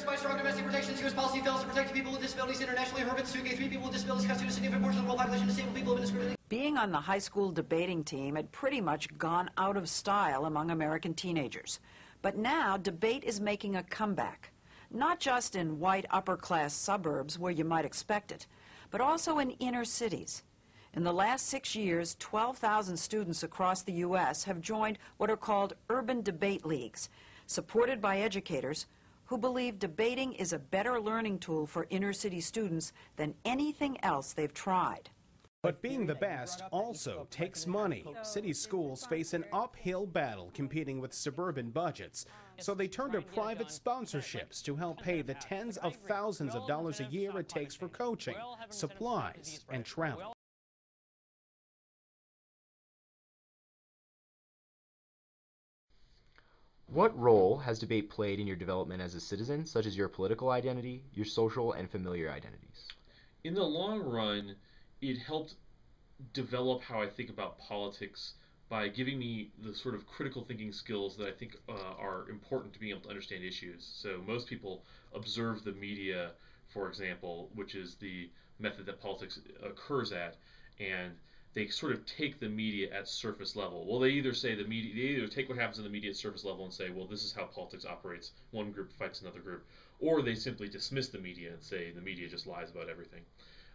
by strong domestic relations, U.S. policy fails to protect people with disabilities internationally. Hermits to engage 3 people with disabilities constitute a significant portion of the world population. Disabled people have been discriminated. Being on the high school debating team had pretty much gone out of style among American teenagers. But now debate is making a comeback, not just in white upper-class suburbs where you might expect it, but also in inner cities. In the last 6 years, 12,000 students across the U.S. have joined what are called urban debate leagues, supported by educators who believe debating is a better learning tool for inner-city students than anything else they've tried. But being the best also takes money. City schools face an uphill battle competing with suburban budgets, so they turn to private sponsorships to help pay the tens of thousands of dollars a year it takes for coaching, supplies, and travel. What role has debate played in your development as a citizen, such as your political identity, your social and familiar identities? In the long run, it helped develop how I think about politics by giving me the sort of critical thinking skills that I think are important to being able to understand issues. So most people observe the media, for example, which is the method that politics occurs at, and they sort of take the media at surface level. Well, they either take what happens in the media at surface level and say, well, this is how politics operates. One group fights another group. Or they simply dismiss the media and say the media just lies about everything.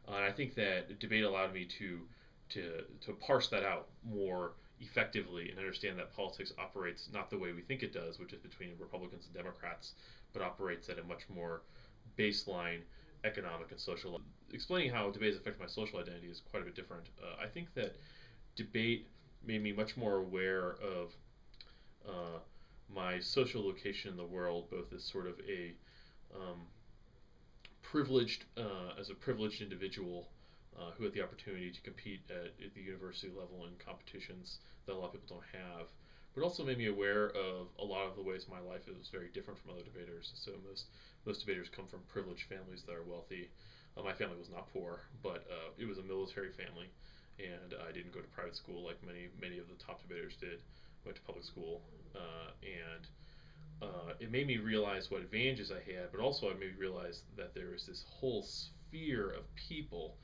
And I think that debate allowed me to parse that out more effectively and understand that politics operates not the way we think it does, which is between Republicans and Democrats, but operates at a much more baseline economic and social level. Explaining how debate has affected my social identity is quite a bit different. I think that debate made me much more aware of my social location in the world, both as sort of a privileged individual who had the opportunity to compete at the university level in competitions that a lot of people don't have, but also made me aware of a lot of the ways my life is very different from other debaters. So most debaters come from privileged families that are wealthy. My family was not poor, but it was a military family, and I didn't go to private school like many of the top debaters did. Went to public school, and it made me realize what advantages I had, but also it made me realize that there is this whole sphere of people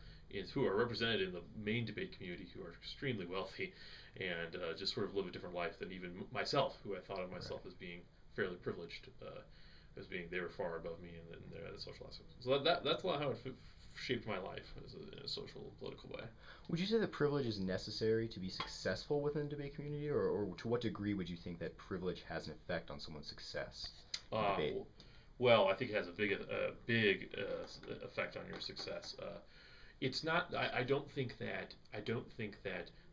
who are represented in the main debate community who are extremely wealthy and just sort of live a different life than even myself, who I thought of myself as being fairly privileged, as being they were far above me in the social aspect. So that's a lot how it shaped my life in a social, political way. Would you say that privilege is necessary to be successful within the debate community, or to what degree would you think that privilege has an effect on someone's success in debate? Well, I think it has a big effect on your success. It's not. I don't think that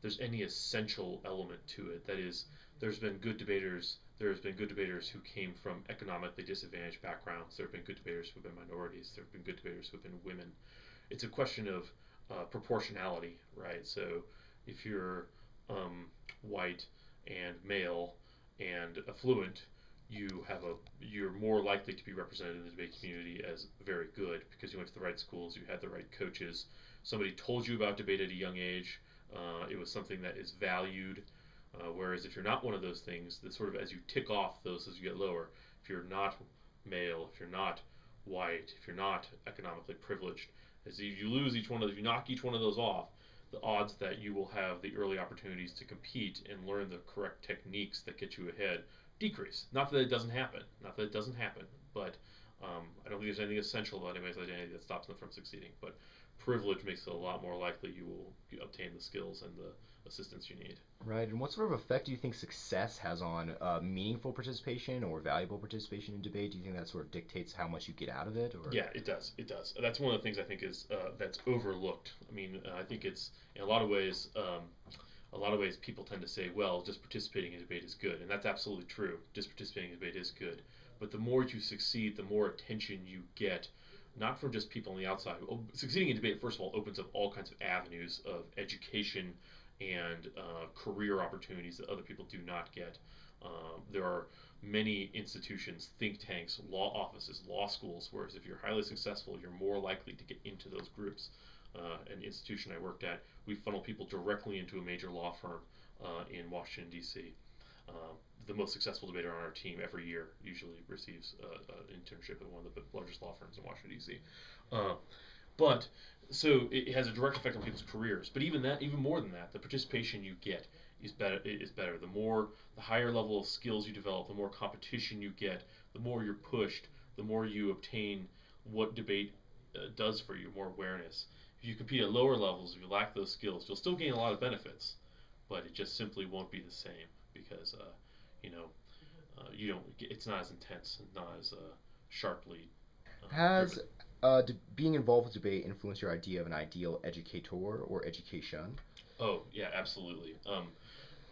there's any essential element to it. That is, there's been good debaters. There's been good debaters who came from economically disadvantaged backgrounds. There have been good debaters who have been minorities. There have been good debaters who have been women. It's a question of proportionality, right? So if you're white and male and affluent, you're more likely to be represented in the debate community as very good because you went to the right schools, you had the right coaches, somebody told you about debate at a young age, it was something that is valued, whereas if you're not one of those things, that sort of as you tick off those as you get lower, if you're not male, if you're not white, if you're not economically privileged, as you lose each one of those, you knock each one of those off, the odds that you will have the early opportunities to compete and learn the correct techniques that get you ahead decrease. Not that it doesn't happen, but I don't think there's anything essential about anybody's identity that stops them from succeeding. But privilege makes it a lot more likely you will obtain the skills and the assistance you need. Right, and what sort of effect do you think success has on meaningful participation or valuable participation in debate? Do you think that sort of dictates how much you get out of it? Or? Yeah, it does. It does. That's one of the things I think is that's overlooked. I mean, I think it's in a lot of ways people tend to say, well, just participating in debate is good, and that's absolutely true. Just participating in debate is good, but the more you succeed, the more attention you get, not from just people on the outside. Succeeding in debate, first of all, opens up all kinds of avenues of education and career opportunities that other people do not get. There are many institutions, think tanks, law offices, law schools, whereas if you're highly successful, you're more likely to get into those groups. An institution I worked at, we funnel people directly into a major law firm in Washington, D.C. The most successful debater on our team every year usually receives an internship at one of the largest law firms in Washington, D.C. But so it has a direct effect on people's careers. But even more than that, the participation you get is better. The higher level of skills you develop, the more competition you get, the more you're pushed, the more you obtain what debate does for you, more awareness. If you compete at lower levels, if you lack those skills, you'll still gain a lot of benefits, but it just simply won't be the same because you don't. It's not as intense and not as sharply. Has being involved with debate influenced your idea of an ideal educator or education? Oh yeah, absolutely.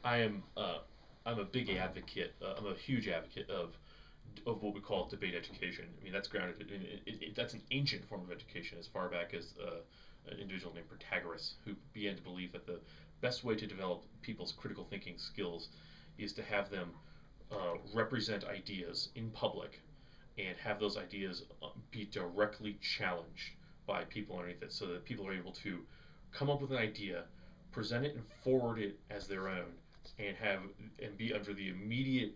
I'm a big advocate. I'm a huge advocate of what we call debate education. I mean, that's grounded. That's an ancient form of education, as far back as an individual named Protagoras, who began to believe that the best way to develop people's critical thinking skills is to have them represent ideas in public and have those ideas be directly challenged by people underneath it, so that people are able to come up with an idea, present it and forward it as their own, and be under the immediate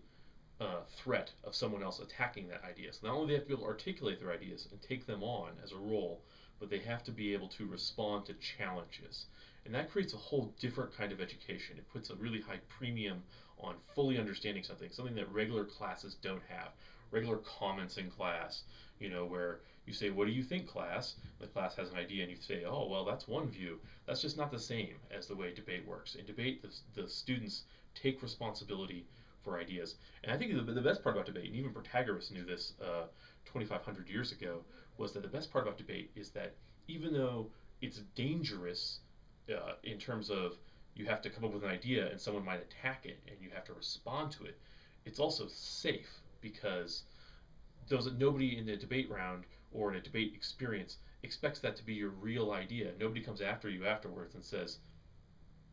threat of someone else attacking that idea. So not only do they have to be able to articulate their ideas and take them on as a role, but they have to be able to respond to challenges. And that creates a whole different kind of education. It puts a really high premium on fully understanding something that regular classes don't have. Regular comments in class, where you say, "What do you think, class?" The class has an idea and you say, "Oh, well, that's one view." That's just not the same as the way debate works. In debate, the students take responsibility for ideas. And I think the best part about debate, and even Protagoras knew this 2,500 years ago, was that the best part about debate is that even though it's dangerous in terms of you have to come up with an idea and someone might attack it and you have to respond to it, it's also safe because nobody in the debate round or in a debate experience expects that to be your real idea. Nobody comes after you afterwards and says,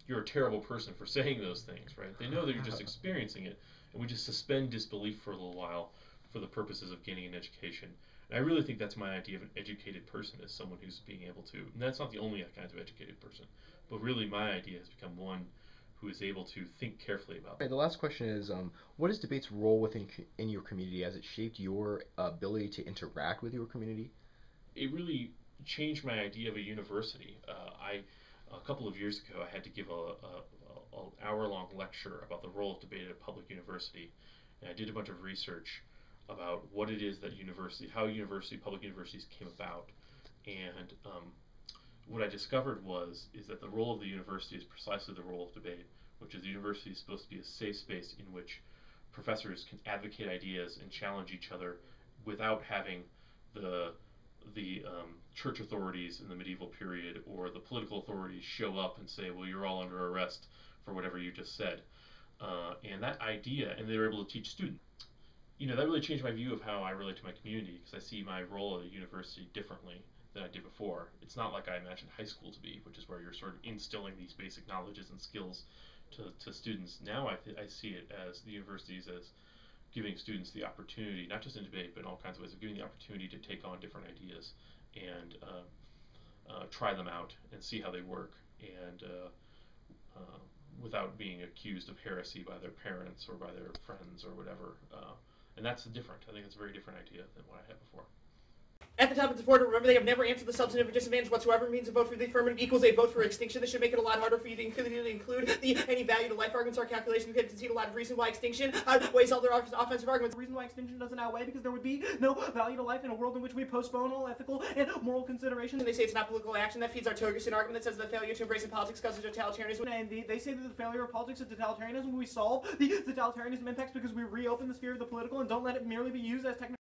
"You're a terrible person for saying those things," right? They know that you're just experiencing it, and we just suspend disbelief for a little while for the purposes of gaining an education. And I really think that's my idea of an educated person, is someone who's being able to, and that's not the only kind of educated person, but really my idea has become one who is able to think carefully about Okay, the last question is, what is debate's role in your community? Has it shaped your ability to interact with your community? It really changed my idea of a university. A couple of years ago, I had to give an hour-long lecture about the role of debate at a public university, and I did a bunch of research about what it is that public universities came about, and what I discovered is that the role of the university is precisely the role of debate, which is the university is supposed to be a safe space in which professors can advocate ideas and challenge each other without having the church authorities in the medieval period or the political authorities show up and say, "Well, you're all under arrest for whatever you just said." And that idea, and they were able to teach students. That really changed my view of how I relate to my community, because I see my role at a university differently than I did before. It's not like I imagined high school to be, which is where you're sort of instilling these basic knowledges and skills to students. Now I see it as the universities as giving students the opportunity, not just in debate, but in all kinds of ways, of giving the opportunity to take on different ideas and try them out and see how they work, and without being accused of heresy by their parents or by their friends or whatever. And that's different. I think it's a very different idea than what I had before. At the top, it's important to remember they have never answered the substantive disadvantage whatsoever. Means a vote for the affirmative equals a vote for extinction. This should make it a lot harder for you to include any value to life arguments or calculations. You can concede a lot of reason why extinction outweighs all their offensive arguments. The reason why extinction doesn't outweigh because there would be no value to life in a world in which we postpone all ethical and moral considerations. And they say it's not political action. That feeds our Togerson argument that says the failure to embrace in politics causes totalitarianism. And they say that the failure of politics is totalitarianism. We solve the totalitarianism impacts because we reopen the sphere of the political and don't let it merely be used as technical.